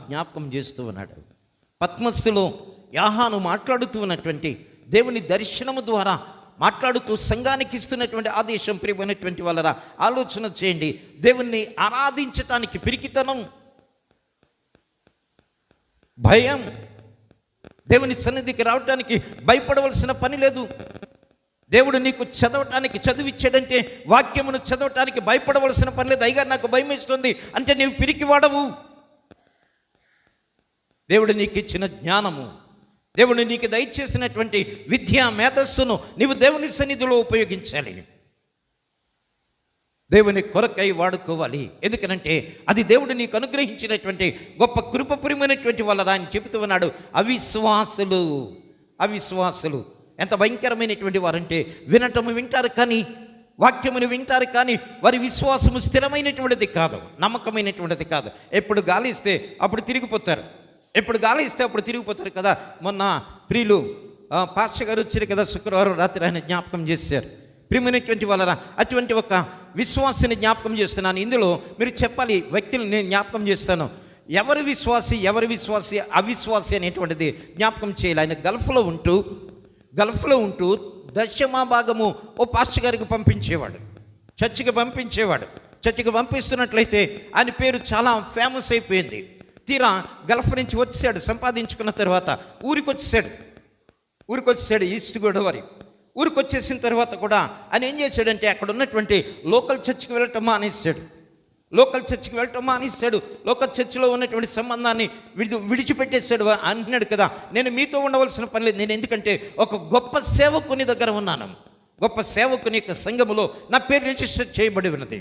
జ్ఞాపకం చేస్తూ ఉన్నాడు. పద్మస్సులో యాహాను మాట్లాడుతూ ఉన్నటువంటి దేవుని దర్శనము ద్వారా మాట్లాడుతూ సంఘానికి ఇస్తున్నటువంటి ఆదేశం ప్రియమైనటువంటి వాళ్ళరా ఆలోచన చేయండి. దేవుణ్ణి ఆరాధించటానికి పిరికితనం, భయం, దేవుని సన్నిధికి రావటానికి భయపడవలసిన పని లేదు. దేవుడు నీకు చదవటానికి చదివిచ్చాడంటే వాక్యమును చదవటానికి భయపడవలసిన పని లేదు. అయ్యగారు నాకు భయం వేస్తుంది అంటే నీవు పిరికి వాడవు. దేవుడు నీకు ఇచ్చిన జ్ఞానము, దేవుడు నీకు దయచేసినటువంటి విద్యా మేధస్సును నీవు దేవుని సన్నిధిలో ఉపయోగించాలి. దేవుని కొరకై వాడుకోవాలి. ఎందుకనంటే అది దేవుడు నీకు అనుగ్రహించినటువంటి గొప్ప కృపపూరిమైనటువంటి వాళ్ళ ఆయన చెబుతూ ఉన్నాడు. అవిశ్వాసులు ఎంత భయంకరమైనటువంటి వారంటే వింటారు కానీ, వాక్యమును వింటారు కానీ వారి విశ్వాసము స్థిరమైనటువంటిది కాదు, నమ్మకమైనటువంటిది కాదు. ఎప్పుడు గాలి ఇస్తే అప్పుడు తిరిగిపోతారు, ఎప్పుడు గాలి ఇస్తే అప్పుడు తిరిగిపోతారు కదా. మొన్న ప్రియులు పాస్టర్ గారు వచ్చారు కదా, శుక్రవారం రాత్రి ఆయన జ్ఞాపకం చేశారు. ప్రియమైనటువంటి వాళ్ళ అటువంటి ఒక విశ్వాసాన్ని జ్ఞాపకం చేస్తున్నాను. ఇందులో మీరు చెప్పాలి, వ్యక్తులు నేను జ్ఞాపకం చేస్తాను. ఎవరి విశ్వాసి అవిశ్వాసి అనేటువంటిది జ్ఞాపకం చేయాలి. ఆయన గల్ఫ్లో ఉంటూ దశమ భాగము ఓ పాస్టర్ గారికి పంపించేవాడు, చర్చికి పంపిస్తున్నట్లయితే ఆయన పేరు చాలా ఫేమస్ అయిపోయింది. తీరా గల్ఫ్ నుంచి వచ్చాడు, సంపాదించుకున్న తర్వాత ఊరికి వచ్చేసాడు ఈస్ట్ గోదావరి. ఊరికి వచ్చేసిన తర్వాత కూడా ఆయన ఏం చేశాడంటే అక్కడ ఉన్నటువంటి లోకల్ చర్చికి వెళ్ళటం మానేశాడు. లోకల్ చర్చిలో ఉన్నటువంటి సంబంధాన్ని విడిచిపెట్టేశాడు. అంటున్నాడు కదా, నేను మీతో ఉండవలసిన పని లేదు. నేను ఎందుకంటే ఒక గొప్ప సేవకుని దగ్గర ఉన్నాను, గొప్ప సేవకుని యొక్క సంఘములో నా పేరు రిజిస్టర్ చేయబడి ఉన్నది.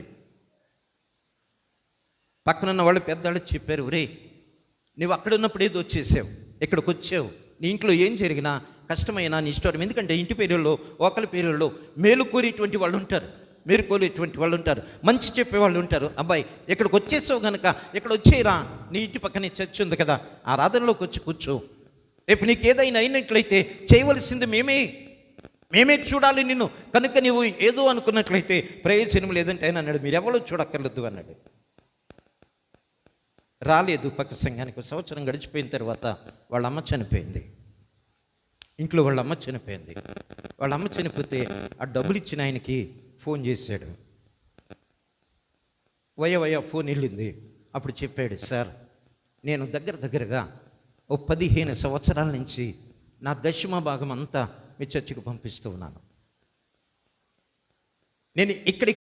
పక్కనున్న వాళ్ళు పెద్దవాళ్ళు చెప్పారు, ఒరే నువ్వు అక్కడ ఉన్నప్పుడు ఏదో వచ్చేసావు, ఇక్కడికి వచ్చావు, నీ ఇంట్లో ఏం జరిగినా కష్టమైనా నీ ఇష్టం. ఎందుకంటే ఇంటి పేరుల్లో ఒకరి పేరుల్లో మేలు కోరేటువంటి వాళ్ళు ఉంటారు, మంచి చెప్పేవాళ్ళు ఉంటారు. అబ్బాయి ఇక్కడికి వచ్చేసావు కనుక ఇక్కడ వచ్చేరా, నీ ఇంటి పక్కనే చర్చ్ ఉంది కదా, ఆ రాధనలోకి వచ్చి కూర్చో. రేపు నీకు ఏదైనా అయినట్లయితే చేయవలసింది మేమే చూడాలి నిన్ను, కనుక నువ్వు ఏదో అనుకున్నట్లయితే ప్రయోజనం లేదంటే ఆయన అన్నాడు, మీరెవరో చూడక్కర్లేదు అన్నాడు. రాలేదు పక్క సంఘానికి. ఒక సంవత్సరం గడిచిపోయిన తర్వాత వాళ్ళ అమ్మ చనిపోయింది. ఇంట్లో వాళ్ళ అమ్మ చనిపోతే ఆ డబ్బులు ఇచ్చిన ఆయనకి ఫోన్ చేశాడు. వయ ఫోన్ వెళ్ళింది. అప్పుడు చెప్పాడు, సార్ నేను దగ్గరగా ఓ 15 సంవత్సరాల నుంచి నా దశమ భాగం అంతా మీ చర్చికి పంపిస్తూ ఉన్నాను. నేను ఇక్కడికి